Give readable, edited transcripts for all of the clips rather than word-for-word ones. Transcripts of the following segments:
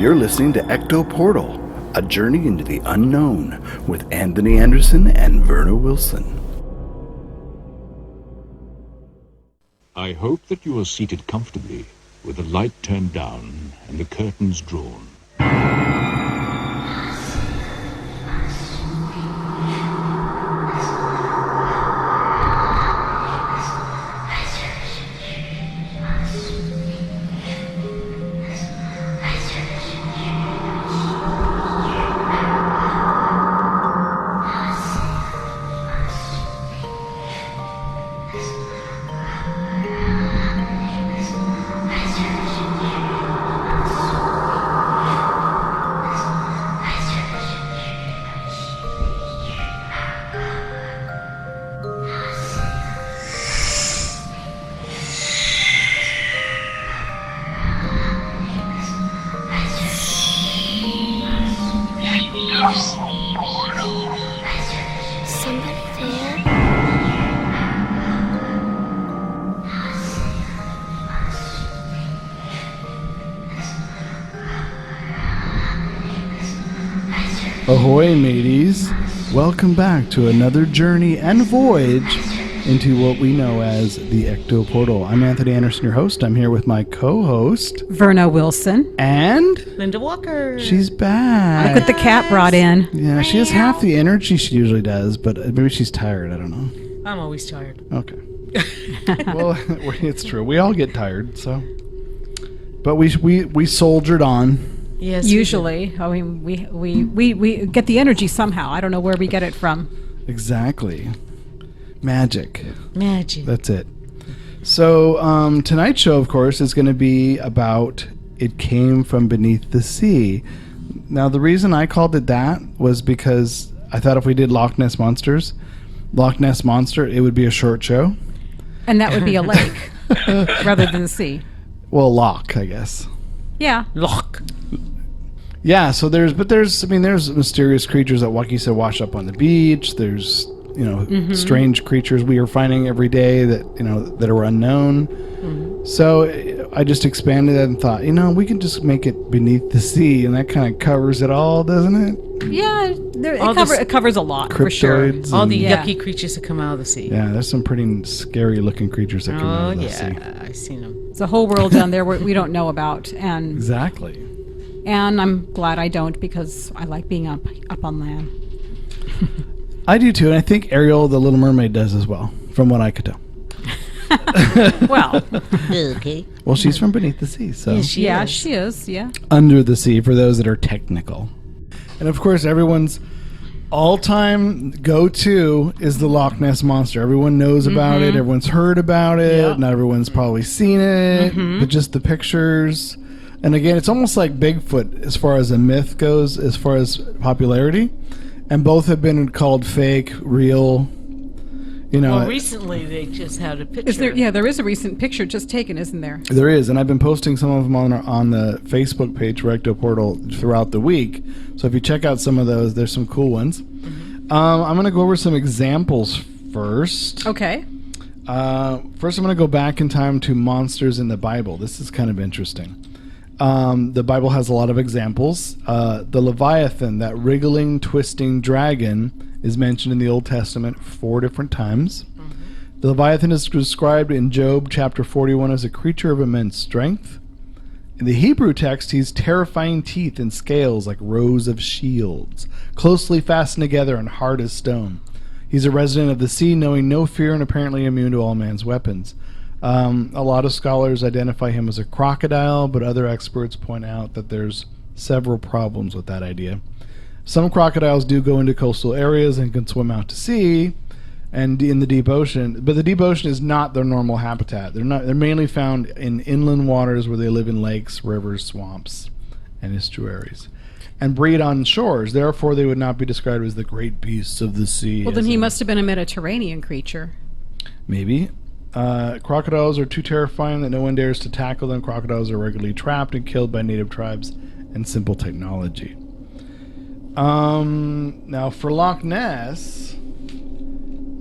You're listening to Ecto Portal, a journey into the unknown with Anthony Anderson and Verna Wilson. I hope that you are seated comfortably with the light turned down and the curtains drawn. Ahoy, mateys! Welcome back to another journey and voyage into what we know as the Ecto Portal. I'm Anthony Anderson, your host. I'm here with my co-host, Verna Wilson. And Linda Walker. She's back. Look what the cat brought in. Yeah, she has half the energy she usually does, but maybe she's tired. I don't know. I'm always tired. Okay. Well, it's true. We all get tired, so. But we soldiered on. Yes. Usually. I mean, we get the energy somehow. I don't know where we get it from. Exactly. Magic. That's it. So tonight's show, of course, is going to be about It Came From Beneath the Sea. Now, the reason I called it that was because I thought if we did Loch Ness Monster, it would be a short show. And that would be a lake rather than the sea. Well, loch, I guess. Yeah. Loch. Yeah, so there's mysterious creatures that, like you said, wash up on the beach. There's, strange creatures we are finding every day that are unknown. Mm-hmm. So I just expanded it and thought, we can just make it beneath the sea, and that kind of covers it all, doesn't it? Yeah, it covers a lot, for sure. All the yucky creatures that come out of the sea. Yeah, there's some pretty scary looking creatures that come out of the sea. Oh, yeah, I've seen them. It's a whole world down there we don't know about. And exactly. And I'm glad I don't, because I like being up on land. I do too, and I think Ariel, the Little Mermaid, does as well, from what I could tell. Well. Okay. Well, she's from beneath the sea, so. Yeah, she is, yeah. Under the sea, for those that are technical. And of course, everyone's all-time go-to is the Loch Ness Monster. Everyone knows about it. Everyone's heard about it. Yep. Not everyone's probably seen it, but just the pictures. And again, it's almost like Bigfoot as far as a myth goes, as far as popularity. And both have been called fake, real. Well, recently they just had a picture. There is a recent picture just taken, isn't there? There is, and I've been posting some of them on the Facebook page for Ecto Portal throughout the week. So if you check out some of those, there's some cool ones. Mm-hmm. I'm going to go over some examples first. Okay. First, I'm going to go back in time to monsters in the Bible. This is kind of interesting. The Bible has a lot of examples. The Leviathan, that wriggling, twisting dragon, is mentioned in the Old Testament 4 different times. Mm-hmm. The Leviathan is described in Job chapter 41 as a creature of immense strength. In the Hebrew text, he's terrifying teeth and scales like rows of shields, closely fastened together and hard as stone. He's a resident of the sea, knowing no fear and apparently immune to all man's weapons. A lot of scholars identify him as a crocodile, but other experts point out that there's several problems with that idea. Some crocodiles do go into coastal areas and can swim out to sea and in the deep ocean, but the deep ocean is not their normal habitat. They're mainly found in inland waters where they live in lakes, rivers, swamps, and estuaries, and breed on shores. Therefore, they would not be described as the great beasts of the sea. Well, then he must have been a Mediterranean creature. Maybe. Crocodiles are too terrifying that no one dares to tackle them. Crocodiles are regularly trapped and killed by native tribes and simple technology. Now, for Loch Ness,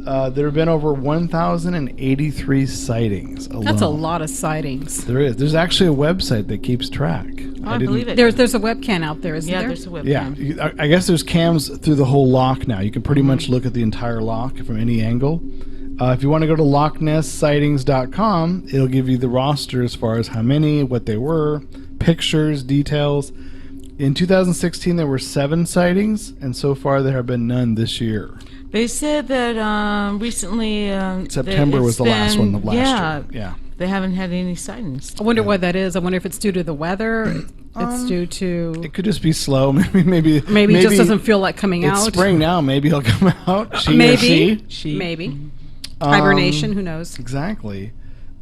there have been over 1,083 sightings alone. That's a lot of sightings. There is. There's actually a website that keeps track I believe it. There's a webcam out there, isn't there? Yeah, there's a webcam. Yeah, I guess there's cams through the whole loch now. You can pretty much look at the entire loch from any angle. If you want to go to LochNessSightings.com, it'll give you the roster as far as how many, what they were, pictures, details. In 2016, there were 7 sightings, and so far there have been none this year. They said that recently... September was the last one of last year. Yeah. They haven't had any sightings. I wonder why that is. I wonder if it's due to the weather. It's due to... It could just be slow. Maybe he just doesn't feel like coming out. It's spring now. Maybe he'll come out. Maybe. She. Maybe. Hibernation, who knows? Exactly.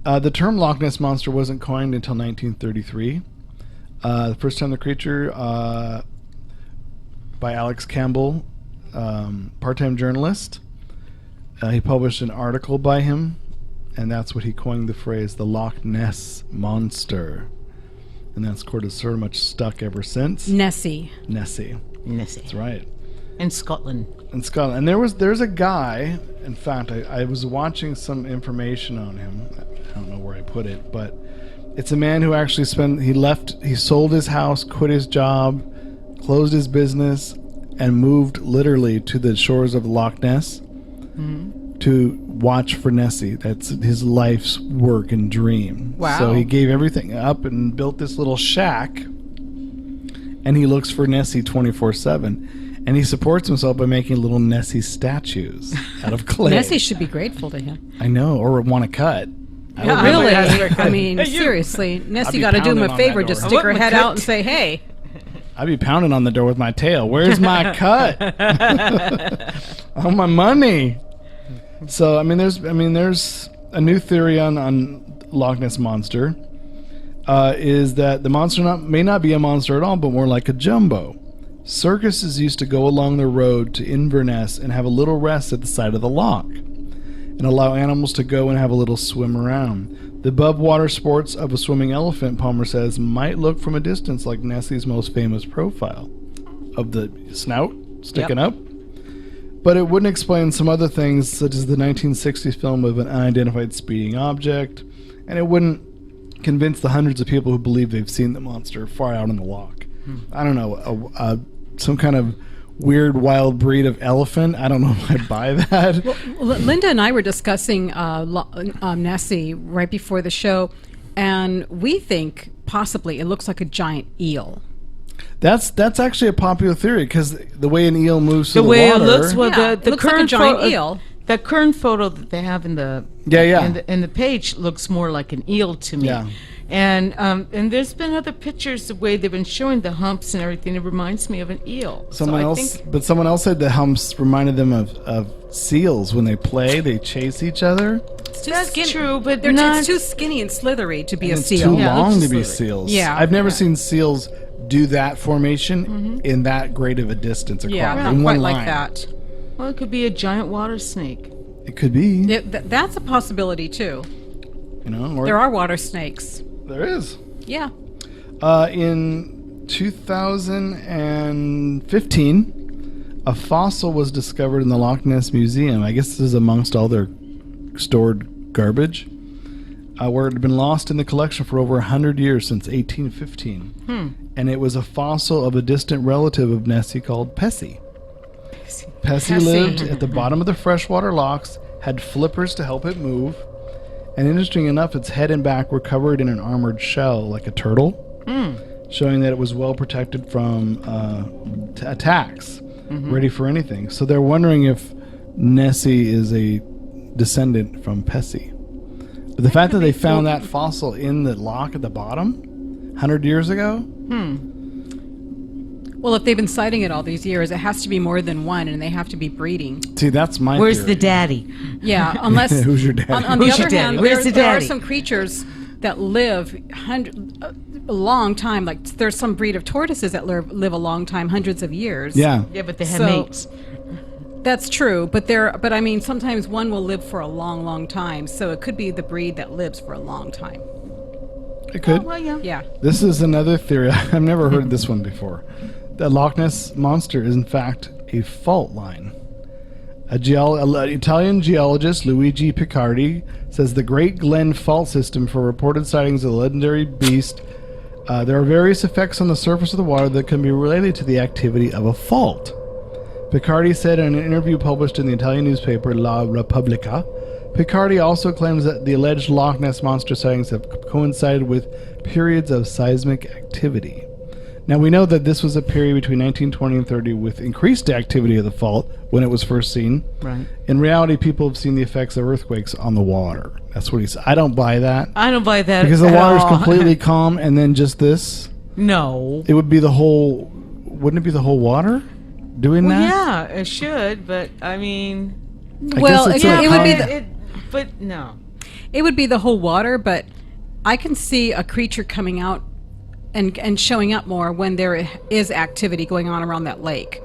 The term Loch Ness Monster wasn't coined until 1933. The first time the creature, by Alex Campbell, part-time journalist. He published an article by him, and that's what he coined the phrase, the Loch Ness Monster. And that's sort of much stuck ever since. Nessie. That's right. In Scotland. And there's a guy, in fact, I was watching some information on him. I don't know where I put it, but it's a man who actually he sold his house, quit his job, closed his business, and moved literally to the shores of Loch Ness to watch for Nessie. That's his life's work and dream. Wow. So he gave everything up and built this little shack, and he looks for Nessie 24/7. And he supports himself by making little Nessie statues out of clay. Nessie should be grateful to him. I know, or want to cut. Yeah, really? I mean, seriously. Nessie got to do him a favor. Just stick her head out and say, hey. I'd be pounding on the door with my tail. Where's my cut? Oh, my money. So, there's a new theory on Loch Ness Monster. Is that the monster may not be a monster at all, but more like a jumbo. Circuses used to go along the road to Inverness and have a little rest at the side of the loch and allow animals to go and have a little swim around. The above-water sports of a swimming elephant, Palmer says, might look from a distance like Nessie's most famous profile of the snout sticking up. But it wouldn't explain some other things, such as the 1960s film of an unidentified speeding object, and it wouldn't convince the hundreds of people who believe they've seen the monster far out in the loch. I don't know, some kind of weird wild breed of elephant. I don't know if I buy that. Well, Linda and I were discussing Nessie right before the show, and we think possibly it looks like a giant eel. That's actually a popular theory because the way an eel moves through the way water. It looks, the looks current like a giant eel. The current photo that they have in the in the page looks more like an eel to me. Yeah. And there's been other pictures the way they've been showing the humps and everything. It reminds me of an eel. Someone else said the humps reminded them of seals when they play. They chase each other. That's true, but it's too skinny and slithery to be a seal. It's too long to be seals. Yeah, I've never seen seals do that formation in that great of a distance across. Yeah, not in quite one like line. that. Well, it could be a giant water snake. It could be. That's a possibility too. There are water snakes. There is. Yeah. In 2015, a fossil was discovered in the Loch Ness Museum. I guess this is amongst all their stored garbage, where it had been lost in the collection for over 100 years, since 1815. And it was a fossil of a distant relative of Nessie called Pessie. Pessie lived at the bottom of the freshwater lochs, had flippers to help it move, and interesting enough, its head and back were covered in an armored shell like a turtle, showing that it was well protected from attacks, ready for anything. So they're wondering if Nessie is a descendant from Pessie. But the fact that they found that fossil in the loch at the bottom 100 years ago? Well, if they've been citing it all these years, it has to be more than one, and they have to be breeding. See, that's my Where's theory. the daddy? Yeah, unless... Who's your daddy? On the other hand, there are daddy? some creatures that live a long time. Like, there's some breed of tortoises that live a long time, hundreds of years. Yeah. Yeah, but they have mates. That's true, but I mean, sometimes one will live for a long, long time, so it could be the breed that lives for a long time. It could. Oh, well, yeah. This is another theory. I've never heard this one before. The Loch Ness Monster is, in fact, a fault line. An Italian geologist, Luigi Picardi, says the Great Glen Fault System for reported sightings of the legendary beast There are various effects on the surface of the water that can be related to the activity of a fault. Picardi said in an interview published in the Italian newspaper La Repubblica, Picardi also claims that the alleged Loch Ness Monster sightings have coincided with periods of seismic activity. Now, we know that this was a period between 1920 and 30 with increased activity of the fault when it was first seen. Right. In reality, people have seen the effects of earthquakes on the water. That's what he said. I don't buy that. I don't buy that Because the at water's all. completely calm and then just this. No. It would be the whole... Wouldn't it be the whole water doing Well, that? yeah, it should, but I mean... Well, guess it's it would be okay. but no. It would be the whole water, but I can see a creature coming out and showing up more when there is activity going on around that lake.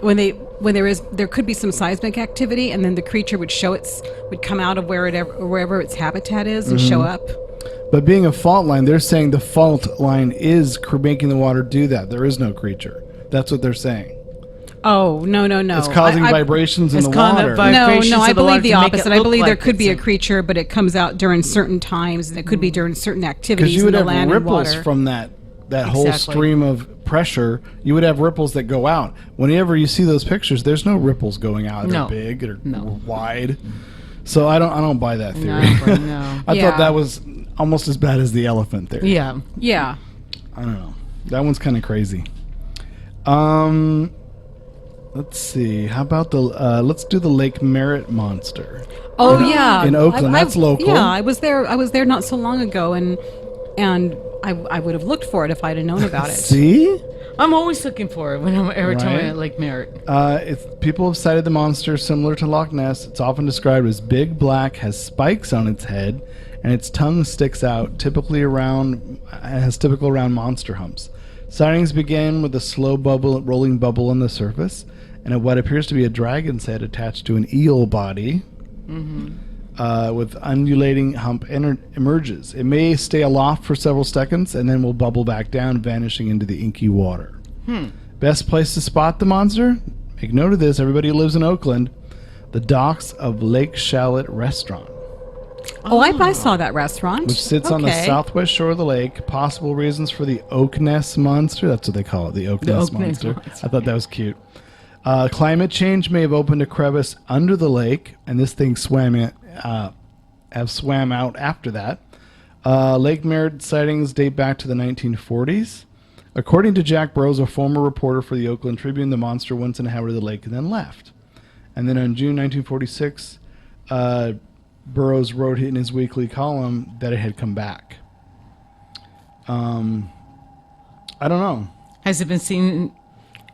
When there could be some seismic activity, and then the creature would come out of wherever its habitat is and show up. But being a fault line, they're saying the fault line is making the water do that. There is no creature. That's what they're saying. Oh, no. It's causing vibrations in It's the causing water. vibrations No, I of the water believe the to make it opposite. I look believe there like could be a it's creature, but it comes out during certain times, and it could be during certain Because activities you in would the have land and ripples water. from that whole Exactly. stream of pressure. You would have ripples that go out. Whenever you see those pictures, there's no ripples going out. They're No. big or No. wide. So I don't buy that theory. No. I Yeah. thought that was almost as bad as the elephant theory. Yeah. Yeah. I don't know. That one's kind of crazy. Let's see. How about let's do the Lake Merritt monster. Oh yeah. In Oakland, that's local. Yeah, I was there. I was there not so long ago, and I would have looked for it if I'd have known about it. See? I'm always looking for it every time Right. I'm at Lake Merritt. People have cited the monster similar to Loch Ness. It's often described as big, black, has spikes on its head, and its tongue sticks out, typical round monster humps. Sightings begin with a slow rolling bubble on the surface, and what appears to be a dragon's head attached to an eel body, with undulating hump emerges. It may stay aloft for several seconds and then will bubble back down, vanishing into the inky water. Best place to spot the monster? Make note of this, everybody who lives in Oakland, the docks of Lake Shallot Restaurant, Oh, I saw that restaurant. which sits on the Okay. southwest shore of the lake. Possible reasons for the Oak Ness monster. That's what they call it, the Oak Ness Oak Ness monster. monster. I thought that was cute. Climate change may have opened a crevice under the lake, and this thing swam out after that. Lake Merritt sightings date back to the 1940s. According to Jack Burrows, a former reporter for the Oakland Tribune, the monster once inhabited the lake and then left. And then on June 1946, Burrows wrote in his weekly column that it had come back. I don't know. Has it been seen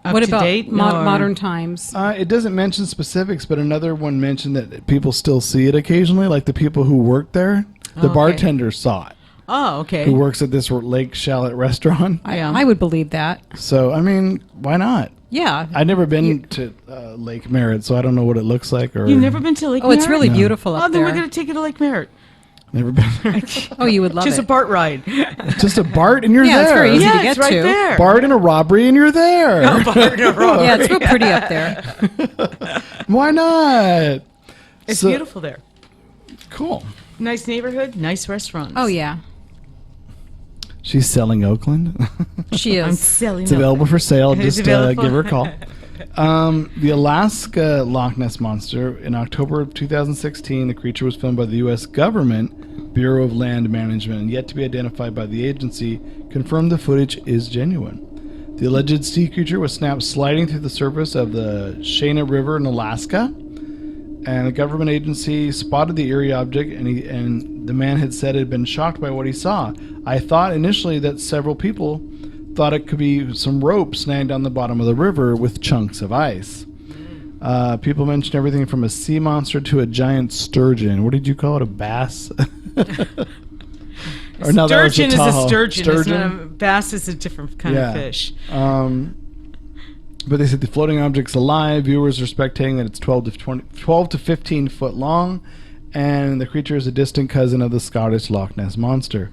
up What to about date? modern times? It doesn't mention specifics, but another one mentioned that people still see it occasionally, like the people who work there. The okay. bartender saw it, Oh, okay. who works at this Lake Shallot restaurant. Yeah. I would believe that. So, I mean, why not? Yeah. I've never been to Lake Merritt, so I don't know what it looks like. Or You've never been to Lake Oh, Merritt? it's really No. beautiful Oh, up then there. we're going to take you to Lake Merritt. never been there. Oh, you would love Just it. a BART ride. Just a BART and you're Yeah, there. it's very easy. Yeah, to it's get right to. there. BART and a robbery and you're there. Yeah, it's real pretty up there. Why not? It's So- beautiful there. Cool. Nice neighborhood, nice restaurants. Oh yeah, She's selling Oakland. she I'm is. selling It's them. available for sale. It's Just available. give her a call. The Alaska Loch Ness Monster. In October of 2016, the creature was filmed by the U.S. government Bureau of Land Management and yet to be identified by the agency, confirmed the footage is genuine. The alleged sea creature was snapped sliding through the surface of the Shayna River in Alaska, and the government agency spotted the eerie object, and the man had said had been shocked by what he saw. I thought initially that several people thought it could be some rope snagged on the bottom of the river with chunks of ice. People mentioned everything from a sea monster to a giant sturgeon. What did you call it? A bass? Or no, that was Sturgeon is Tahoe. a sturgeon. Sturgeon? It's not a, bass is a different kind of fish. But they said the floating object's alive. Viewers are spectating that it's 12 to 15 foot long, and the creature is a distant cousin of the Scottish Loch Ness Monster.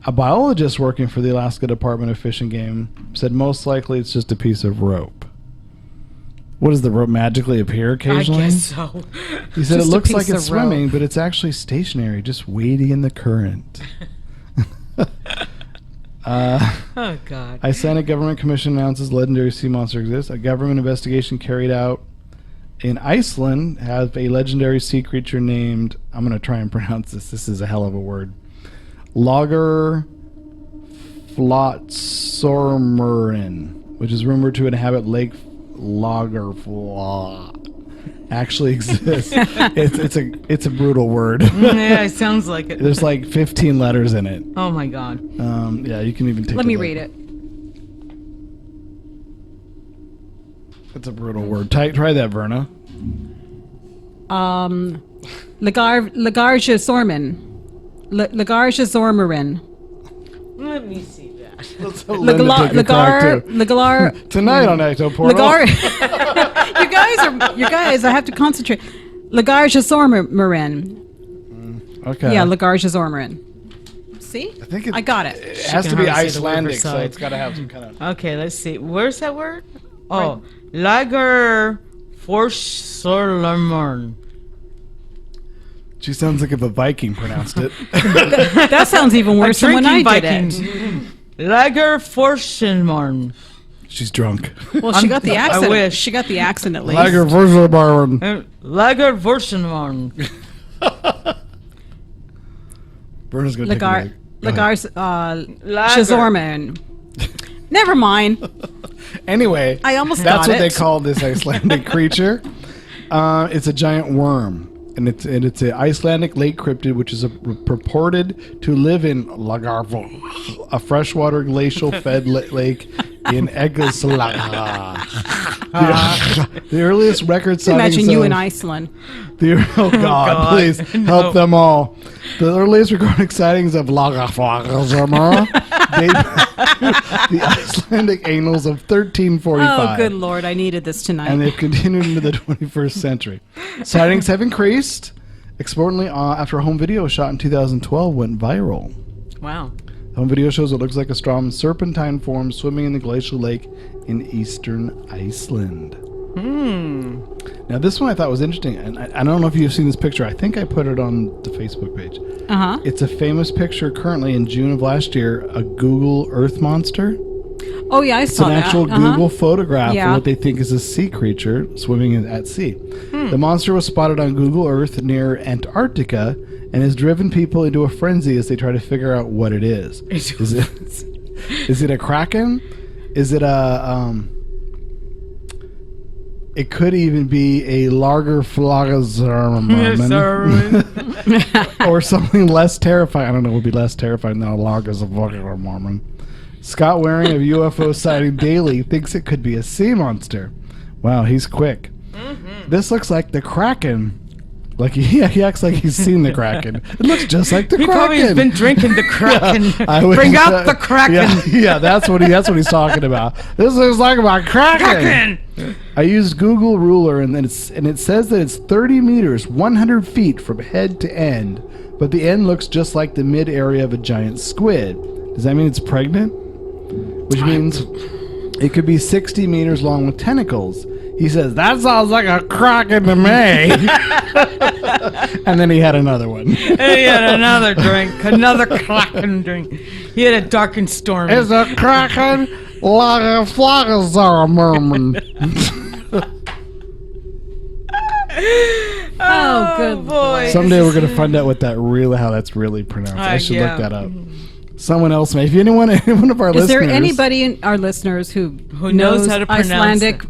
A biologist working for the Alaska Department of Fish and Game said most likely it's just a piece of rope. What, does the rope magically appear occasionally? I guess so. He said it Just a looks like piece it's of rope. swimming, but it's actually stationary, just waiting in the current. Oh, God. Icelandic government commission announces legendary sea monster exists. A government investigation carried out in Iceland has a legendary sea creature named, I'm going to try and pronounce this. This is a hell of a word. Lager Flotsormurin, which is rumored to inhabit Lake Lagerflot. Actually exists. It's a brutal word. Yeah, it sounds like it. There's like 15 letters in it. Oh, my God. Yeah, you can even take Let a me look. read it. It's a brutal word. Try that, Verna. Lagarja Zorman. Lagarja Zormarin. Let me see that. Lagar. Tonight on Ecto Portal. Lagar. You guys, I have to concentrate. Lagarja Zormarin. Okay. Yeah, Lagarja Zormarin. See? I think I got it. It has She to can be hardly say the word Icelandic, so beside. it's got to have some kind of. Okay, let's see. Where's that word? Oh, Lager Forsolomorn. She sounds like if a Viking pronounced it. That sounds even worse than when I did it. Lager Forsolomorn. She's drunk. Well, she got the accent. I wish. She got the accent at least. Lager Vorzelbarn. Lager Forsolomorn. Verna's going to take a break. Lagar's Lager. Shazorman. Never mind. Anyway, I almost that's got what they it. call this Icelandic creature. It's a giant worm. And it's an Icelandic lake cryptid, which is purported to live in Lagarfjall, a freshwater glacial fed lake in Eggeslaga. The earliest record sightings Imagine you of- in Iceland. Oh God, God. please No. help them all. The earliest recorded sightings of Lagarfjall date to the Icelandic annals of 1345. Oh, good Lord. I needed this tonight. And they've continued into the 21st century. Sightings have increased. Exportantly, after a home video shot in 2012 went viral. Wow. The home video shows what looks like a strong serpentine form swimming in the glacial lake in eastern Iceland. Now, this one I thought was interesting, and I don't know if you've seen this picture. I think I put it on the Facebook page. Uh-huh. It's a famous picture currently in June of last year, a Google Earth monster. Oh, yeah, I It's saw an that. actual Google photograph Yeah. of what they think is a sea creature swimming at sea. The monster was spotted on Google Earth near Antarctica and has driven people into a frenzy as they try to figure out what it is. Is it a kraken? Is it a it could even be a Lagerflagazarmarman. Or something less terrifying. I don't know, it would be less terrifying than a Lagerflagazarmarman. Scott Waring of UFO Sighting Daily thinks it could be a sea monster. Wow, he's quick. This looks like the Kraken. Like he acts like he's seen the Kraken. It looks just like the He Kraken. probably has been drinking the Kraken. I would- Bring out the Kraken. Yeah, that's what he's talking about. This looks like my Kraken. I used Google Ruler and it says that it's 30 meters, 100 feet from head to end, but the end looks just like the mid area of a giant squid. Does that mean it's pregnant? Which means it could be 60 meters long with tentacles. He says, that sounds like a Kraken to me. And then he had another one. He had another drink, another Kraken drink. He had a dark and stormy. It's a Kraken Lagerflagazarmarman. Oh, good boy. Someday we're going to find out how that's really pronounced. I should yeah. look that up. Someone else may. If anyone of our Is listeners. there anybody in our listeners who knows how to pronounce Icelandic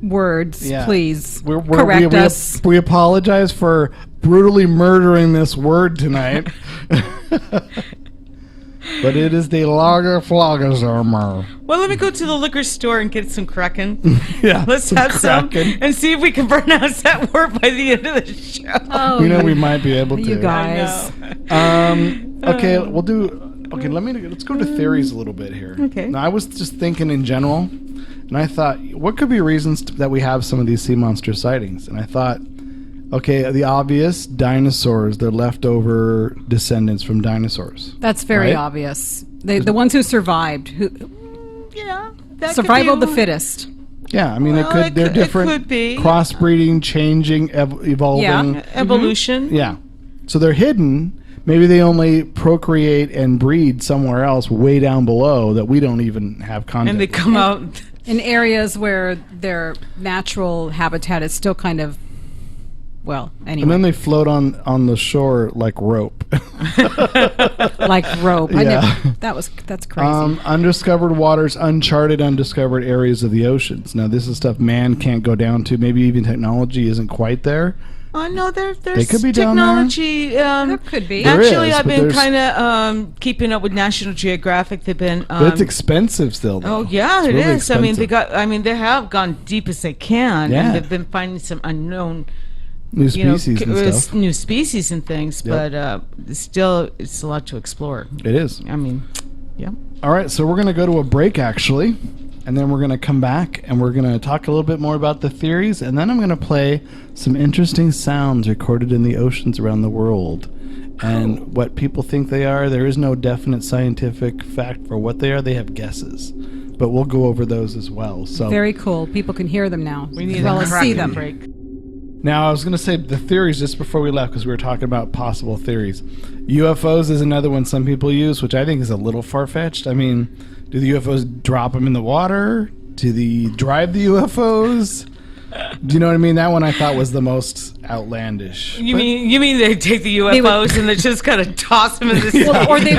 words? Yeah. Please We're- correct we- us. We apologize for brutally murdering this word tonight. But it is the Lagerflagazarmar. Well, let me go to the liquor store and get some Kraken. Yeah. Let's have some Kraken. and see if we can pronounce that word by the end of the show. Oh, We know we might be able to. you guys. Okay, let's go to theories a little bit here. Okay. Now, I was just thinking in general, and I thought, what could be reasons that we have some of these sea monster sightings? And I thought, okay, the obvious, dinosaurs, they're leftover descendants from dinosaurs. That's very Right? obvious. The ones who survived, Yeah. That survival of could the be fittest. Yeah, I mean, Well, they're it different, could be. crossbreeding, changing, evolving. Yeah. Evolution. Yeah. So they're hidden. Maybe they only procreate and breed somewhere else, way down below, that we don't even have contact. And they come out in areas where their natural habitat is still kind of, well, anyway. And then they float on the shore like rope. Like rope. Yeah. That's crazy. Undiscovered waters, uncharted, undiscovered areas of the oceans. Now, this is stuff man can't go down to. Maybe even technology isn't quite there. Oh no, there's They could be down technology. There could be. There Actually, is, I've but been there's- kind of keeping up with National Geographic. They've been. But it's expensive still, though. Oh yeah, It's it really is. I mean, expensive. they have gone deep as they can. Yeah. And they've been finding some unknown, New species and stuff. new species and things. Yep. But still, it's a lot to explore. It is. I mean, yeah. All right, so we're going to go to a break, actually, and then we're going to come back, and we're going to talk a little bit more about the theories, and then I'm going to play some interesting sounds recorded in the oceans around the world. And what people think they are, there is no definite scientific fact for what they are. They have guesses. But we'll go over those as well. So Very cool. People can hear them now. We need as well a as see cracking them. break. Now, I was going to say the theories just before we left because we were talking about possible theories. UFOs is another one some people use, which I think is a little far-fetched. I mean, do the UFOs drop them in the water? Do they drive the UFOs? Do you know what I mean? That one I thought was the most outlandish. You mean they take the UFOs and they just kind of toss them in the sea? Well, or they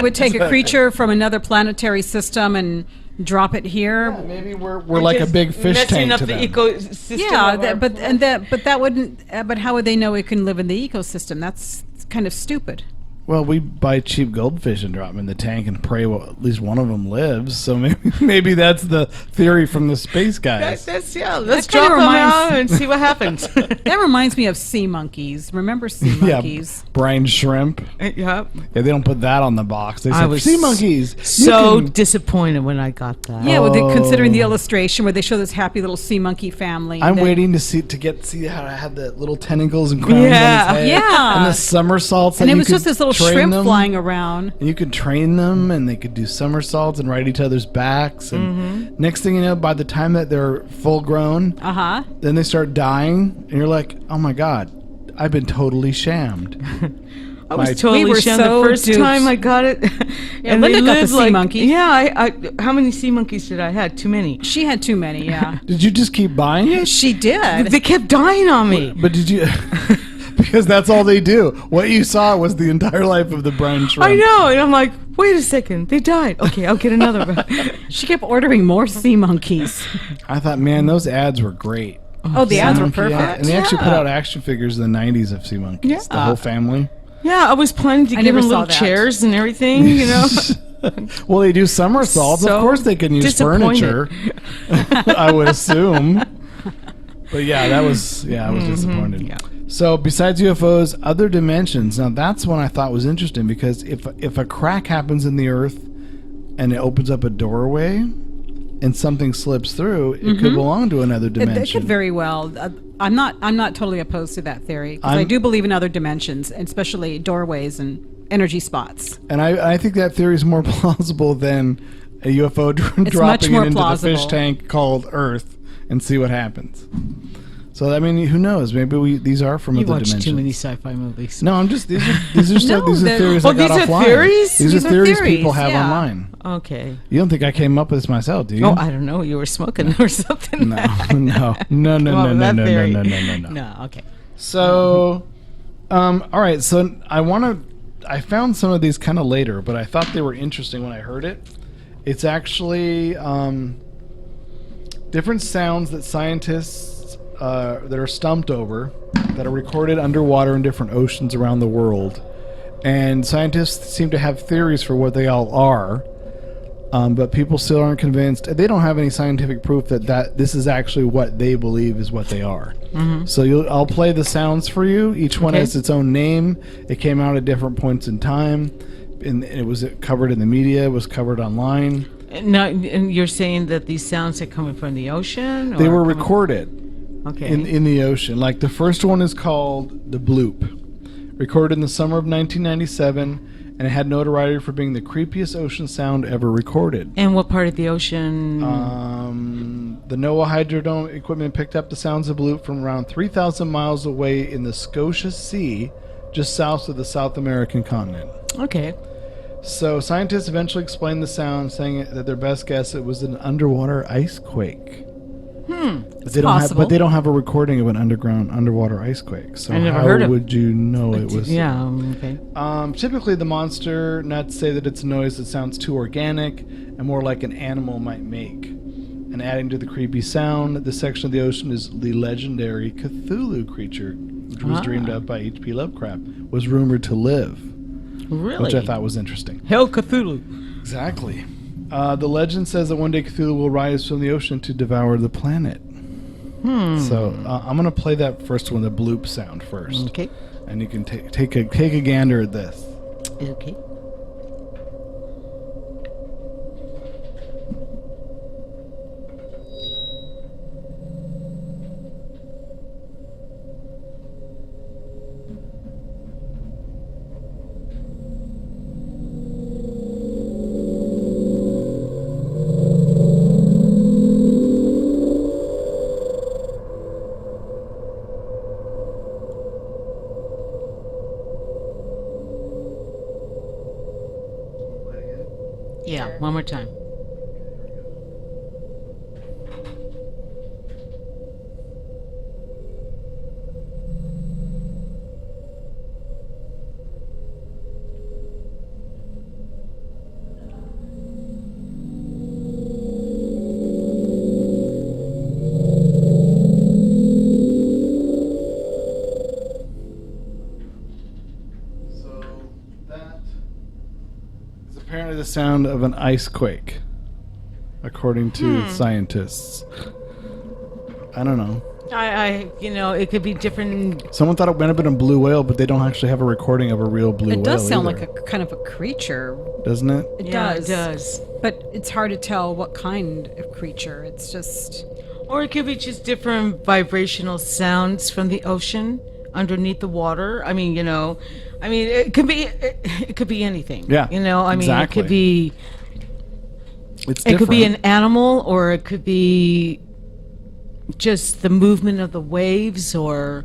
would take a creature from another planetary system and drop it here. Yeah, maybe we're like a big fish messing tank up to the them. ecosystem. Yeah, of our but that wouldn't. But how would they know it can live in the ecosystem? That's kind of stupid. Well, we buy cheap goldfish and drop them in the tank and pray at least one of them lives. So maybe that's the theory from the space guys. Let's That drop kinda them out and see what happens. That reminds me of sea monkeys. Remember sea Yeah, monkeys? brine shrimp. Yeah. Yeah, they don't put that on the box. They I say was sea monkeys. So You can- disappointed when I got that. Yeah, considering the illustration where they show this happy little sea monkey family. I'm that- waiting to see how it had the little tentacles and crowns Yeah. on its head. Yeah. And the somersaults. And that it you was just could this little train shrimp them. flying around. And you could train them, and they could do somersaults and ride each other's backs. And next thing you know, by the time that they're full grown, then they start dying, and you're like, "Oh my god, I've been totally shammed." I was My- totally We were shammed so the first duped. time I got it. And Linda they got the lived sea like, monkey. Yeah, I how many sea monkeys did I have? Too many. She had too many, yeah. Did you just keep buying it? She did. They kept dying on me. But did you? Because that's all they do. What you saw was the entire life of the brine shrimp. I know, and I'm like, wait a second, they died. Okay, I'll get another. She kept ordering more sea monkeys. I thought, man, those ads were great. Oh, the ads were Monkey ad. perfect. And they actually put Yeah. out action figures in the 90s of sea monkeys. Yeah. The whole family. Yeah, I was planning to I give never them saw little that. chairs and everything, you know. Well, they do somersaults. So Of course they can use disappointed. furniture. I would assume. But yeah, I was disappointed. Yeah. So besides UFOs, other dimensions. Now that's one I thought was interesting because if a crack happens in the earth and it opens up a doorway and something slips through, it could belong to another dimension. It could very well. I'm not totally opposed to that theory because I I'm- do believe in other dimensions, especially doorways and energy spots. And I think that theory is more plausible than a UFO much dropping more it into the fish plausible. tank called Earth and see what happens. So I mean, who knows? Maybe these are from You other watch dimensions. too many sci-fi movies. No, I'm just these are stuff, No, these are they're- theories Oh, I got these are offline. theories? These These are are theories theories, people have yeah. online. Okay. You don't think I came up with this myself, do you? Oh, I don't know. You were smoking or something. no, no, no, no, Come no, on with no, that no, no, theory. no, no, no, no. No, okay. So, all right. So I found some of these kind of later, but I thought they were interesting when I heard it. It's actually different sounds that scientists that are stumped over that are recorded underwater in different oceans around the world. And scientists seem to have theories for what they all are, but people still aren't convinced. They don't have any scientific proof that this is actually what they believe is what they are. So I'll play the sounds for you. Each one Okay. has its own name. It came out at different points in time, and it was covered in the media. It was covered online. Now, and you're saying that these sounds are coming from the ocean? They or were coming- recorded Okay. in the ocean. Like the first one is called the Bloop, recorded in the summer of 1997, and it had notoriety for being the creepiest ocean sound ever recorded. And what part of the ocean? The NOAA hydrodome equipment picked up the sounds of Bloop from around 3,000 miles away in the Scotia Sea, just south of the South American continent. Okay. So scientists eventually explained the sound, saying that their best guess it was an underwater ice quake. But they don't have a recording of an underwater ice quake. So I never how heard of would you know it was? Yeah, okay. Typically, the monster nuts say that it's a noise that sounds too organic and more like an animal might make. And adding to the creepy sound, this section of the ocean is the legendary Cthulhu creature, which was dreamed up by H.P. Lovecraft, was rumored to live. Really? Which I thought was interesting. Hail Cthulhu. Exactly. The legend says that one day Cthulhu will rise from the ocean to devour the planet. So I'm going to play that first one, the bloop sound first. Okay. And you can take a gander at this. Okay. Yeah, one more time. Apparently the sound of an ice quake, according to scientists. I don't know. It could be different. Someone thought it might have been a blue whale, but they don't actually have a recording of a real blue whale. It does sound either. like a kind of a creature. Doesn't it? It Yeah, does. it does. But it's hard to tell what kind of creature. It's just... Or it could be just different vibrational sounds from the ocean underneath the water. It could be anything. Yeah, It could be It's it could be an different. animal, or it could be just the movement of the waves, or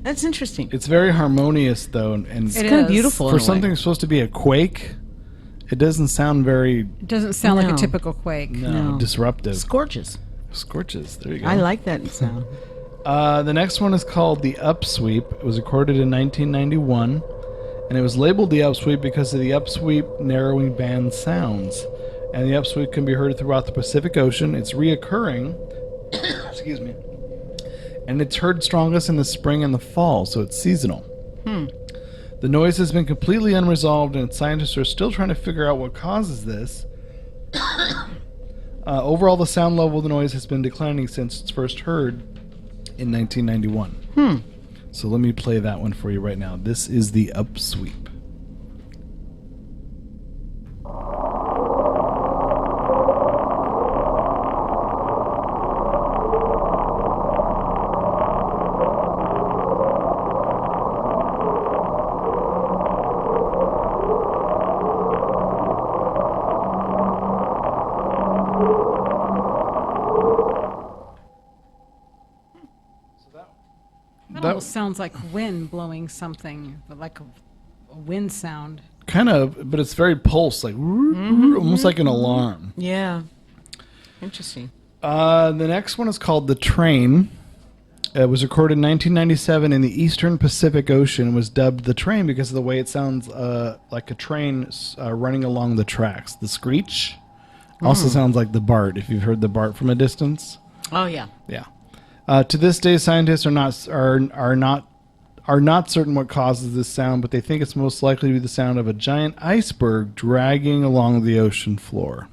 that's interesting. It's very harmonious, though, and It's It kind of is. beautiful for in a way. something supposed to be a quake, it doesn't sound very It doesn't sound like No. a typical quake. No. disruptive. It's gorgeous. Scorches. There you go. I like that sound. The next one is called the Upsweep. It was recorded in 1991, and it was labeled the Upsweep because of the upsweep narrowing band sounds. And the upsweep can be heard throughout the Pacific Ocean. It's reoccurring. Excuse me. And it's heard strongest in the spring and the fall, so it's seasonal. The noise has been completely unresolved, and scientists are still trying to figure out what causes this. Overall, the sound level of the noise has been declining since it's first heard in 1991. So let me play that one for you right now. This is the Upsweep. That almost sounds like wind blowing something, but like a wind sound. Kind of, but it's very pulse, like almost like an alarm. Yeah. Interesting. The next one is called The Train. It was recorded in 1997 in the Eastern Pacific Ocean and was dubbed The Train because of the way it sounds like a train running along the tracks. The screech also sounds like the Bart, if you've heard the Bart from a distance. Oh yeah. Yeah. To this day, scientists are not certain what causes this sound, but they think it's most likely to be the sound of a giant iceberg dragging along the ocean floor.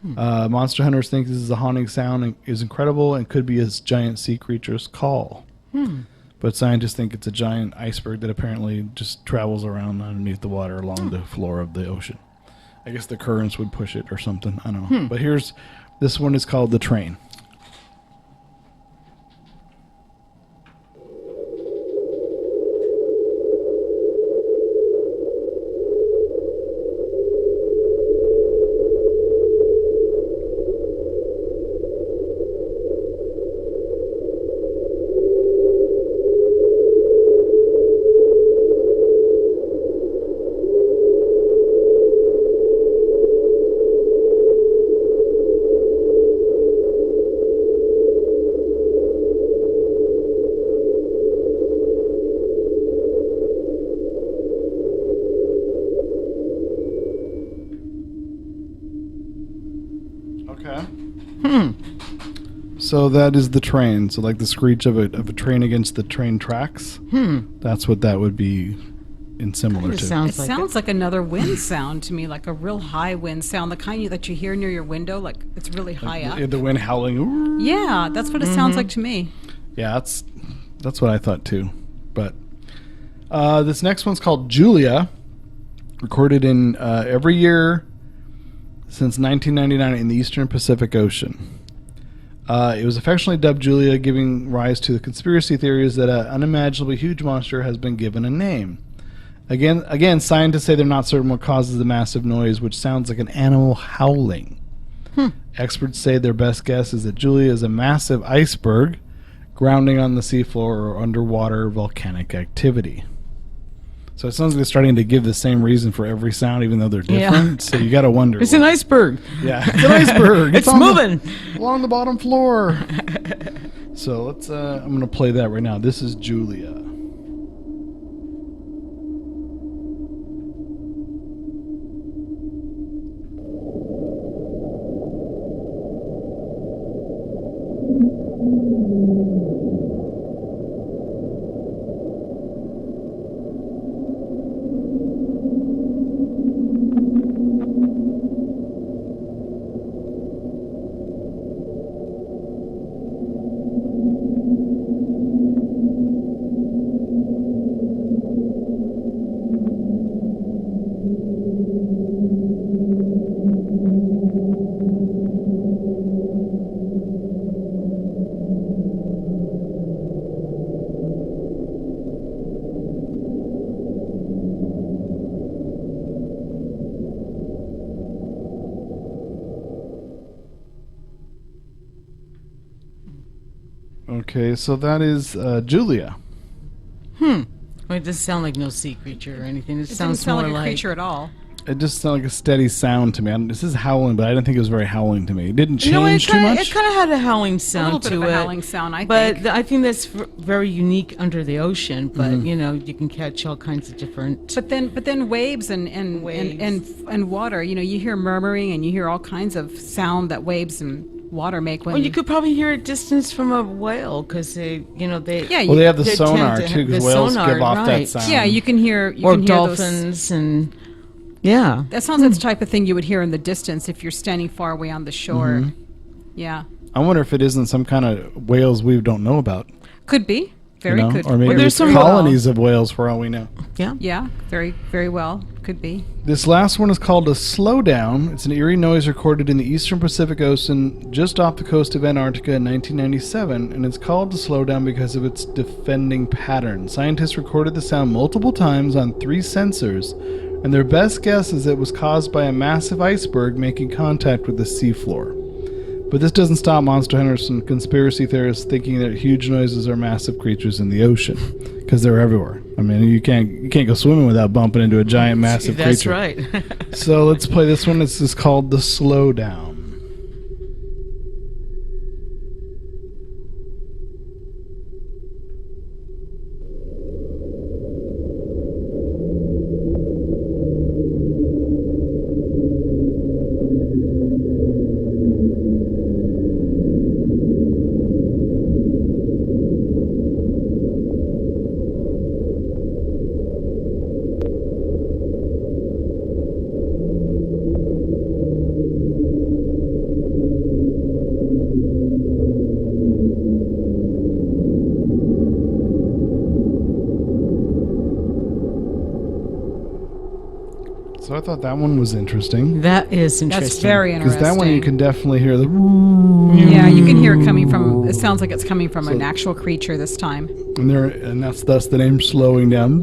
Monster hunters think this is a haunting sound and is incredible and could be a giant sea creature's call. But scientists think it's a giant iceberg that apparently just travels around underneath the water along the floor of the ocean. I guess the currents would push it or something. I don't know. But this one is called The Train. Okay. So that is the train. So like the screech of a train against the train tracks. That's what that would be in similar It to. sounds It like sounds like another wind sound to me, like a real high wind sound, the kind that you hear near your window, like it's really high up. The wind howling. Ooh. Yeah, that's what it sounds like to me. Yeah, that's what I thought too. But this next one's called Julia, recorded in every year since 1999 in the Eastern Pacific Ocean. It was affectionately dubbed Julia, giving rise to the conspiracy theories that an unimaginably huge monster has been given a name. Again, scientists say they're not certain what causes the massive noise, which sounds like an animal howling. Experts say their best guess is that Julia is a massive iceberg grounding on the seafloor or underwater volcanic activity. So it sounds like they're starting to give the same reason for every sound, even though they're different. So you got to wonder. it's an iceberg. Yeah, it's an iceberg. It's on moving. along the bottom floor. So let's. I'm going to play that right now. This is Julia. Okay, so that is Julia. Well, it doesn't sound like no sea creature or anything. It It sounds doesn't sound more like a like creature at all. It just sounded like a steady sound to me. This is howling, but I didn't think it was very howling to me. It didn't change too much. It kind of had a howling A sound little bit to of a it. howling sound, I But think. I think that's very unique under the ocean. But you know, you can catch all kinds of different. But then waves and water. You know, you hear murmuring and you hear all kinds of sound that waves and water make when. Well, you could probably hear a distance from a whale because they, you know, they. Yeah, Well, they have the they sonar tend to too, have because the whales sonar, give off that right. sound. Yeah, you can hear. You or can hear those- dolphins and. Yeah. That sounds like the type of thing you would hear in the distance if you're standing far away on the shore. Yeah, I wonder if it isn't some kind of whales we don't know about. could be. Very you know? good. Or maybe Well, there's there's some- colonies of whales for all we know. Yeah. Yeah, very very well. Could be. This last one is called a slowdown. It's an eerie noise recorded in the Eastern Pacific Ocean just off the coast of Antarctica in 1997, and it's called a slowdown because of its defending pattern. Scientists recorded the sound multiple times on 3 sensors, and their best guess is it was caused by a massive iceberg making contact with the seafloor. But this doesn't stop monster hunters and conspiracy theorists thinking that huge noises are massive creatures in the ocean, because they're everywhere. I mean, you can't go swimming without bumping into a giant, massive That's creature. right. So let's play this one. This is called the Slowdown. So I thought that one was interesting. That is interesting. That's very Because interesting. that one you can definitely hear the... Yeah, you can hear it coming from. It sounds like it's coming from an actual creature this time. And that's thus the name slowing down.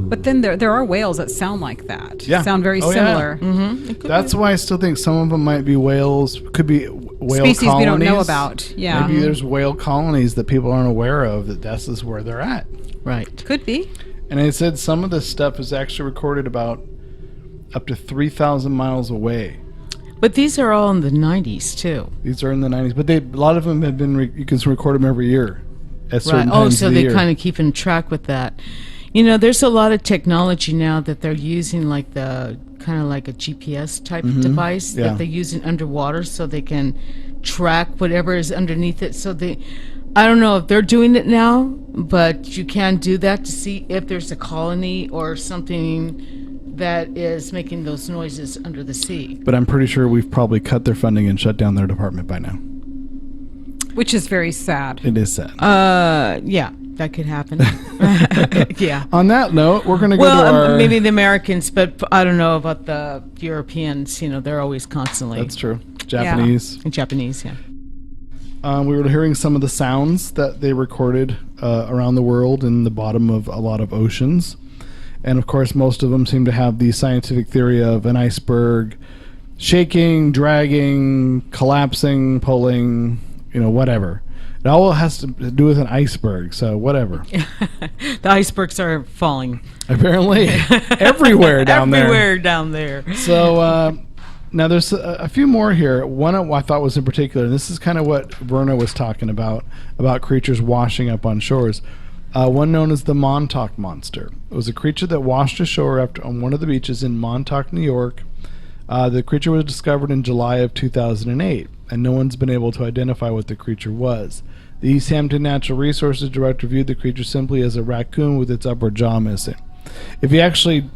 But then there are whales that sound like that. Yeah. Sound very Oh, yeah. similar. That's why I still think some of them might be whales. Could be whale Species colonies. we don't know about. Yeah. Maybe there's whale colonies that people aren't aware of, that this is where they're at. Right. Could be. And it said some of this stuff is actually recorded about up to 3,000 miles away. But these are all in the 90s, too. These are in the 90s. But a lot of them have been, you can record them every year at certain Right. Oh, times so of the they're year. kind of keeping track with that. You know, there's a lot of technology now that they're using, like the kind of like a GPS type device Yeah. that they're using underwater so they can track whatever is underneath it. So I don't know if they're doing it now, but you can do that to see if there's a colony or something that is making those noises under the sea. But I'm pretty sure we've probably cut their funding and shut down their department by now. Which is very sad. It is sad. Yeah, that could happen. Yeah. On that note, we're going to go Well, to our... maybe the Americans, but I don't know about the Europeans. You know, they're always constantly. That's true. Japanese. Japanese, yeah. We were hearing some of the sounds that they recorded around the world in the bottom of a lot of oceans. And, of course, most of them seem to have the scientific theory of an iceberg shaking, dragging, collapsing, pulling, whatever. It all has to do with an iceberg, so whatever. The icebergs are falling. Apparently, everywhere down there. Everywhere down there. So, now there's a few more here. One I thought was in particular, and this is kind of what Verna was talking about creatures washing up on shores. One known as the Montauk Monster. It was a creature that washed ashore on one of the beaches in Montauk, New York. The creature was discovered in July of 2008, and no one's been able to identify what the creature was. The East Hampton Natural Resources Director viewed the creature simply as a raccoon with its upper jaw missing. If you actually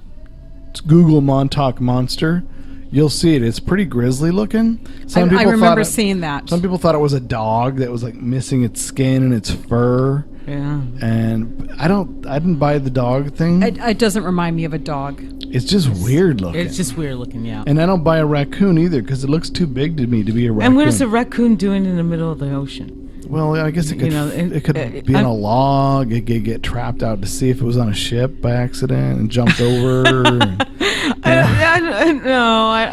Google Montauk Monster, you'll see it. It's pretty grisly looking. I remember seeing that. Some people thought it was a dog that was like missing its skin and its fur. Yeah. And I didn't buy the dog thing. It doesn't remind me of a dog. It's just weird looking. It's just weird looking, yeah. And I don't buy a raccoon either because it looks too big to me to be a raccoon. And what is a raccoon doing in the middle of the ocean? Well, I guess it could. It could be on a log. It could get trapped out to sea if it was on a ship by accident and jumped over. No,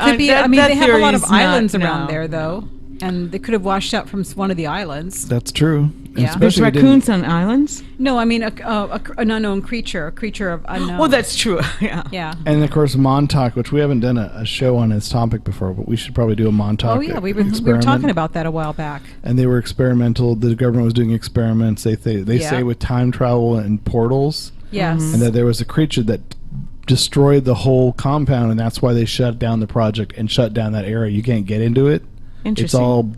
Could be. I mean, they have a lot of islands no. around there, though, and they could have washed up from one of the islands. That's true. Yeah. There's raccoons on islands? No, I mean an unknown creature, a creature of unknown. Well, that's true. Yeah. Yeah. And of course, Montauk, which we haven't done a show on this topic before, but we should probably do a Montauk. Oh yeah, we were talking about that a while back. And they were experimental. The government was doing experiments. They say with time travel and portals. Yes. And that there was a creature that destroyed the whole compound, and that's why they shut down the project and shut down that area. You can't get into it. Interesting. It's all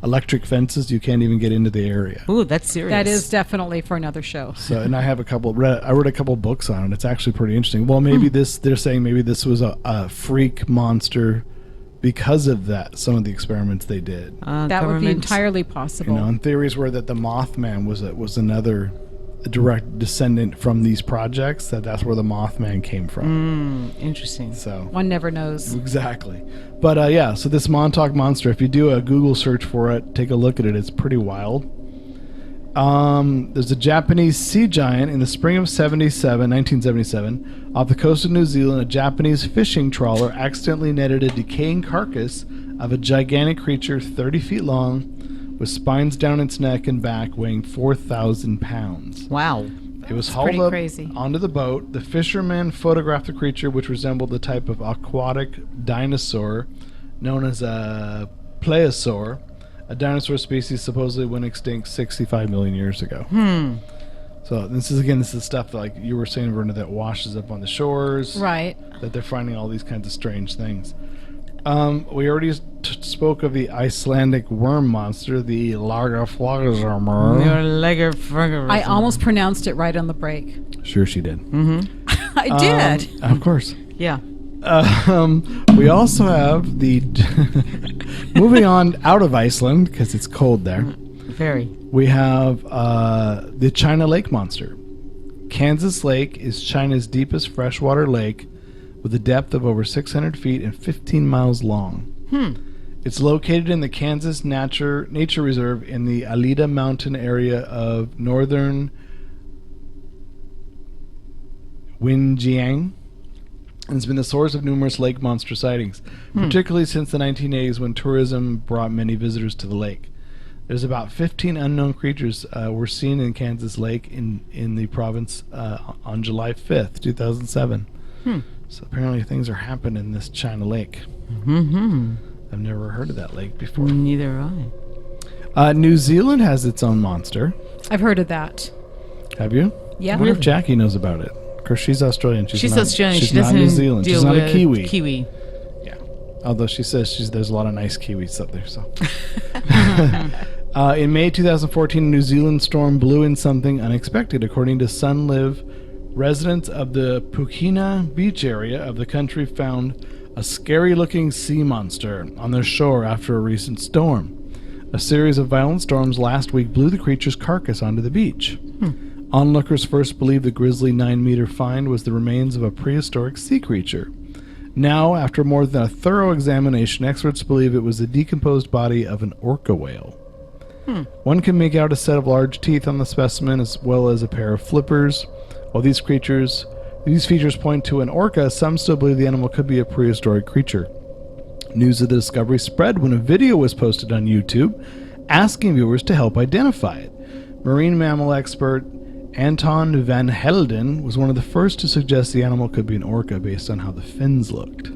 electric fences. You can't even get into the area. Ooh, that's serious. That is definitely for another show. So, and I have I read a couple books on it. It's actually pretty interesting. Well, maybe they're saying maybe this was a freak monster because of that. Some of the experiments they did. That would be entirely possible. And theories were that the Mothman was another direct descendant from these projects. That's where the Mothman came from. Interesting. So one never knows. Exactly. But so this Montauk Monster, if you do a Google search for it, take a look at it. It's pretty wild. There's a Japanese sea giant in the spring of 1977. Off the coast of New Zealand, a Japanese fishing trawler accidentally netted a decaying carcass of a gigantic creature 30 feet long with spines down its neck and back weighing 4,000 pounds. Wow. It was That's hauled pretty up crazy. onto the boat. The fishermen photographed the creature, which resembled the type of aquatic dinosaur known as a plesiosaur, a dinosaur species supposedly went extinct 65 million years ago. So this is stuff that, like you were saying, Verna, that washes up on the shores. Right. That they're finding all these kinds of strange things. We already spoke of the Icelandic worm monster, the Lagerflögermer. I almost pronounced it right on the break. Sure she did. I did. Of course. Yeah. We also have the moving on out of Iceland because it's cold there. Very. We have the China Lake monster. Kansas Lake is China's deepest freshwater lake with a depth of over 600 feet and 15 miles long. It's located in the Kansas Nature Reserve in the Alida Mountain area of northern Winjiang. And it's been the source of numerous lake monster sightings, particularly since the 1980s when tourism brought many visitors to the lake. There's about 15 unknown creatures were seen in Kansas Lake in the province on July 5th, 2007. So apparently things are happening in this China Lake. I've never heard of that lake before. Neither have I. New Zealand has its own monster. I've heard of that. Have you? Yeah. I wonder if Jackie knows about it. Of course, she's Australian. She's not, Australian. She's She not doesn't New Zealand. deal She's not with a Kiwi. Kiwi. Yeah. Although she says there's a lot of nice Kiwis up there. So. In May 2014, a New Zealand storm blew in something unexpected. According to Sunlive, residents of the Pukina beach area of the country found a scary-looking sea monster on their shore after a recent storm. A series of violent storms last week blew the creature's carcass onto the beach. Onlookers first believed the grisly 9-meter find was the remains of a prehistoric sea creature. Now, after more than a thorough examination, experts believe it was the decomposed body of an orca whale. One can make out a set of large teeth on the specimen as well as a pair of flippers. While these features point to an orca, some still believe the animal could be a prehistoric creature. News of the discovery spread when a video was posted on YouTube asking viewers to help identify it. Marine mammal expert Anton van Helden was one of the first to suggest the animal could be an orca based on how the fins looked.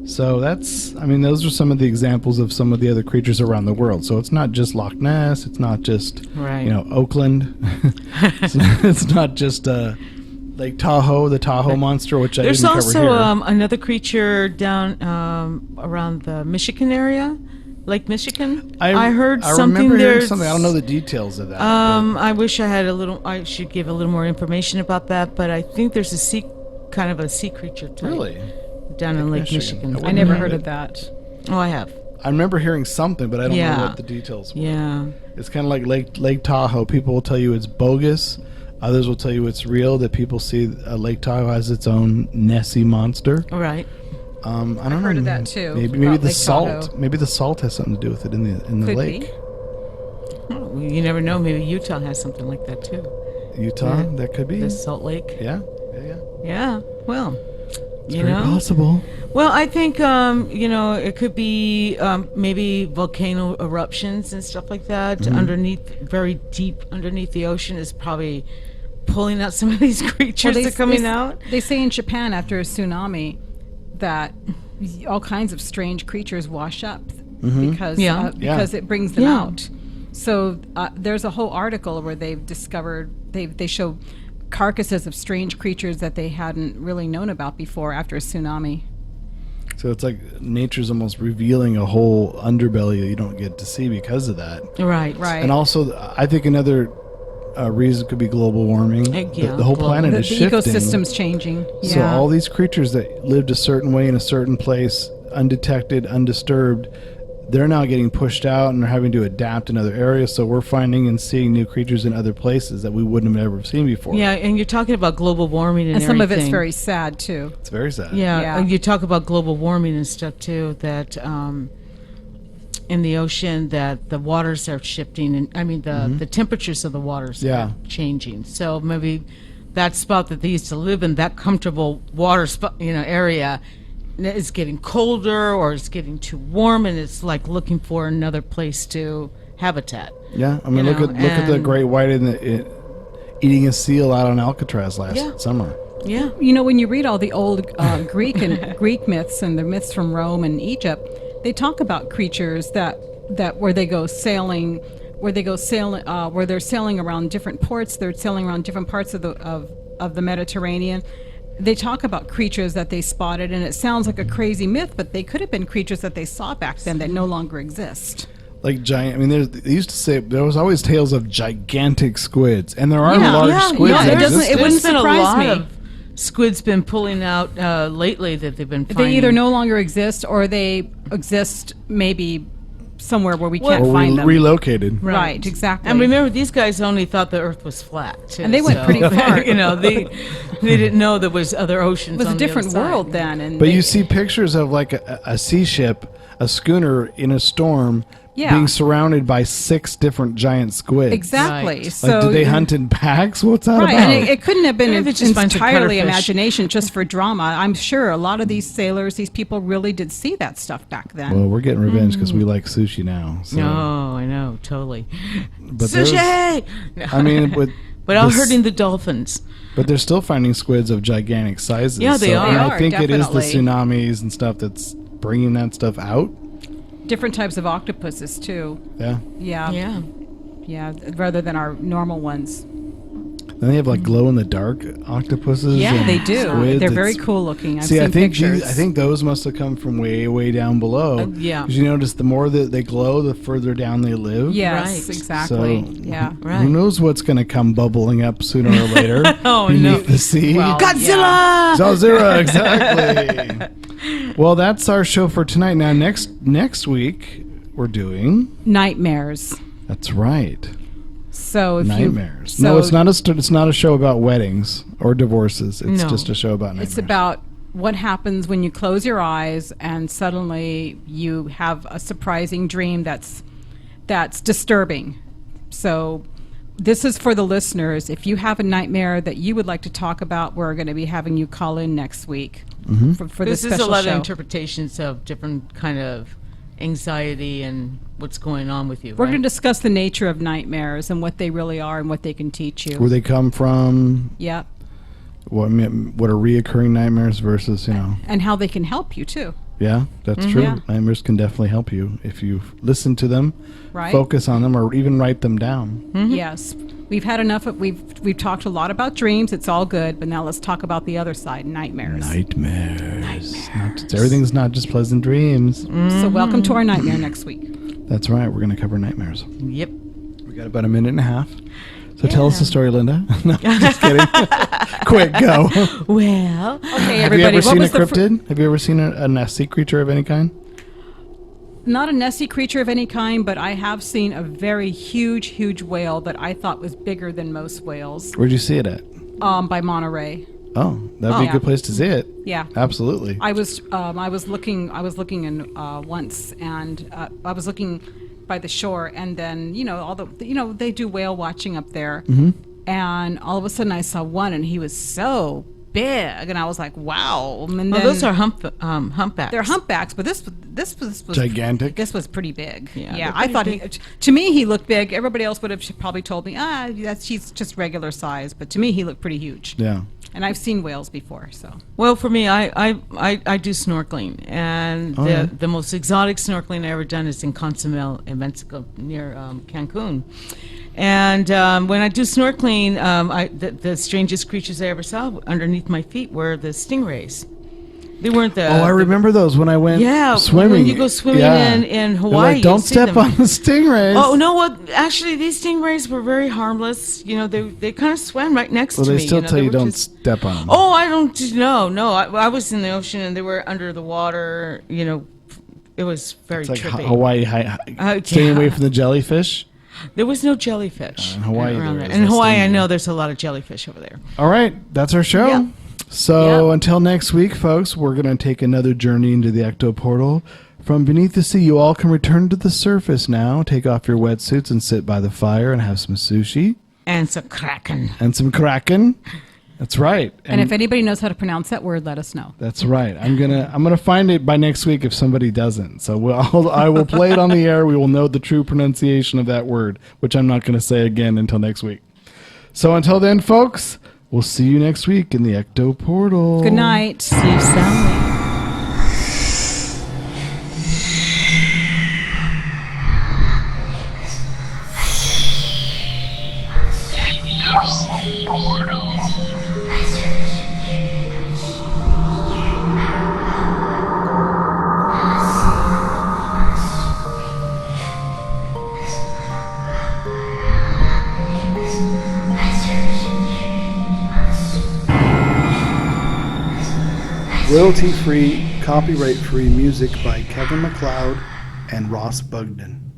So those are some of the examples of some of the other creatures around the world. So it's not just Loch Ness. It's not just, Oakland. it's not just Lake Tahoe, the Tahoe monster, which I didn't cover here. There's also another creature down around the Michigan area. Lake Michigan. I heard something. I remember hearing something. I don't know the details of that. I wish I had I should give a little more information about that. But I think there's a sea creature type. Really? Down in Lake Michigan. I never heard of that. Oh, I have. I remember hearing something, but I don't know what the details were. Yeah. It's kind of like Lake Tahoe. People will tell you it's bogus. Others will tell you it's real, that people see Lake Tahoe has its own Nessie monster. All right. I don't know. I've heard of that too. Maybe the Lake salt. Tahoe. Maybe the salt has something to do with it in the Could lake. be. Oh, you never know. Maybe Utah has something like that too. Utah, that could be. The Salt Lake. Yeah. Yeah. Well, It's very possible. Well, I think it could be maybe volcano eruptions and stuff like that very deep underneath the ocean is probably pulling out some of these creatures that are coming out. They say in Japan after a tsunami that all kinds of strange creatures wash up because it brings them out. So there's a whole article where they've discovered they show carcasses of strange creatures that they hadn't really known about before after a tsunami. So it's like nature's almost revealing a whole underbelly that you don't get to see because of that. Right. And also, I think another reason could be global warming. The whole planet is shifting. The ecosystem's changing. So all these creatures that lived a certain way in a certain place, undetected, undisturbed, they're now getting pushed out and are having to adapt in other areas. So we're finding and seeing new creatures in other places that we wouldn't have ever seen before. Yeah, and you're talking about global warming and some everything. of it's very sad too. It's very sad. Yeah. You talk about global warming and stuff too, that in the ocean that the waters are shifting, and the temperatures of the waters are changing. So maybe that spot that they used to live in, that comfortable water spot, area, is getting colder or it's getting too warm, and it's like looking for another place to habitat. Yeah, I mean, look at the great white eating a seal out on Alcatraz last summer. Yeah, when you read all the old Greek myths and the myths from Rome and Egypt, they talk about creatures that where they're sailing around different ports, they're sailing around different parts of the Mediterranean. They talk about creatures that they spotted, and it sounds like a crazy myth, but they could have been creatures that they saw back then that no longer exist. Like giant. I mean, they used to say there was always tales of gigantic squids, and there are large squids. Yeah, that exist. it wouldn't surprise me. Of squids been pulling out lately that they've been finding. They either no longer exist or they exist maybe somewhere where we can't find them. Relocated. Right, exactly. And remember, these guys only thought the Earth was flat, too, and they went pretty far. They didn't know there was other oceans. It was on a the different other side. world then. But you see pictures of like a sea ship, a schooner in a storm, being surrounded by 6 different giant squids. Exactly. Right. So do they hunt in packs? What's that about? And it couldn't have been Maybe just bunch of entirely cuttlefish. imagination, just for drama. I'm sure a lot of these sailors, these people really did see that stuff back then. Well, we're getting revenge because we like sushi now. So. No, I know, totally. But Sushi! I mean, without hurting the dolphins. But they're still finding squids of gigantic sizes. Yeah, they are. And They I are, think it is the definitely. tsunamis and stuff that's bringing that stuff out. Different types of octopuses too. Yeah. Yeah, rather than our normal ones. Then they have like glow in the dark octopuses. Yeah, and they do. squids. They're very It's- cool looking. I've See, seen I think pictures. I think those must have come from way down below. Yeah. Because you notice the more that they glow, the further down they live. Yes, Right. exactly. So, Yeah. Right. Who knows what's going to come bubbling up sooner or later Oh, beneath no. the sea? Well, Godzilla! Zalzira, exactly. Well, that's our show for tonight. Now, next week we're doing. Nightmares. That's right. So if Nightmares. You, No, so it's not a show about weddings or divorces. It's No. just a show about nightmares. It's about what happens when you close your eyes and suddenly you have a surprising dream that's disturbing. So this is for the listeners. If you have a nightmare that you would like to talk about, we're going to be having you call in next week for this This is special a lot show. of interpretations of different kind of anxiety and what's going on with you. We're right? going to discuss the nature of nightmares and what they really are and what they can teach you. Where they come from, Yep. what are reoccurring nightmares versus, And how they can help you too. Yeah, that's true. Yeah. Nightmares can definitely help you if you listen to them, Right. focus on them, or even write them down. Yes. We've had enough of we've talked a lot about dreams. It's all good, but now let's talk about the other side, nightmares. Nightmares. Everything's not just pleasant dreams. So welcome to our nightmare next week. That's right. We're going to cover nightmares. Yep. We got about a minute and a half. So tell us the story, Linda. No, just kidding. Quick, go. Well, Okay, Have you everybody. ever seen a was the cryptid? Have you ever seen a Nessie creature of any kind? not a Nessie creature of any kind, but I have seen a very huge whale that I thought was bigger than most whales. Where'd you see it at? By Monterey. Oh, that'd be a yeah. good place to see it. Yeah. Absolutely. I was looking in once, and I was looking by the shore, and then they do whale watching up there, and all of a sudden I saw one, and he was so big, and I was like, wow. And then those are humpbacks. they're humpbacks, but this was Gigantic? This was pretty big. Yeah, Yeah, they're I pretty thought to me he looked big. Everybody else would have probably told me, she's just regular size, but to me he looked pretty huge. Yeah. And I've seen whales before, so. Well, for me, I do snorkeling, and the most exotic snorkeling I ever done is in Cozumel in Mexico near Cancun. And when I do snorkeling, the strangest creatures I ever saw underneath my feet were the stingrays. They weren't the. I remember those when I went swimming. when you go swimming in They're Hawaii, like, don't you see step them. on the stingrays. Oh no! Well, actually, these stingrays were very harmless. They kind of swam right next Well, to they me. still tell they you were don't just- step on them. Oh, I don't know. No, I was in the ocean and they were under the water. It was very It's like trippy. Hawaii, staying yeah. away from the jellyfish. There was no jellyfish in Hawaii around there there. is In a Hawaii, I stingray. know there's a lot of jellyfish over there. All right, that's our show. Yeah. So Yeah. until next week, folks, we're going to take another journey into the Ecto portal. From beneath the sea, you all can return to the surface now. Take off your wetsuits and sit by the fire and have some sushi And some kraken. and some kraken. That's right. And if anybody knows how to pronounce that word, let us know. That's right. I'm gonna find it by next week if somebody doesn't. So I will play it on the air. We will know the true pronunciation of that word, which I'm not going to say again until next week. So until then, folks, we'll see you next week in the Ecto portal. Good night. Sleep soundly. Royalty-free, copyright-free music by Kevin MacLeod and Ross Bugden.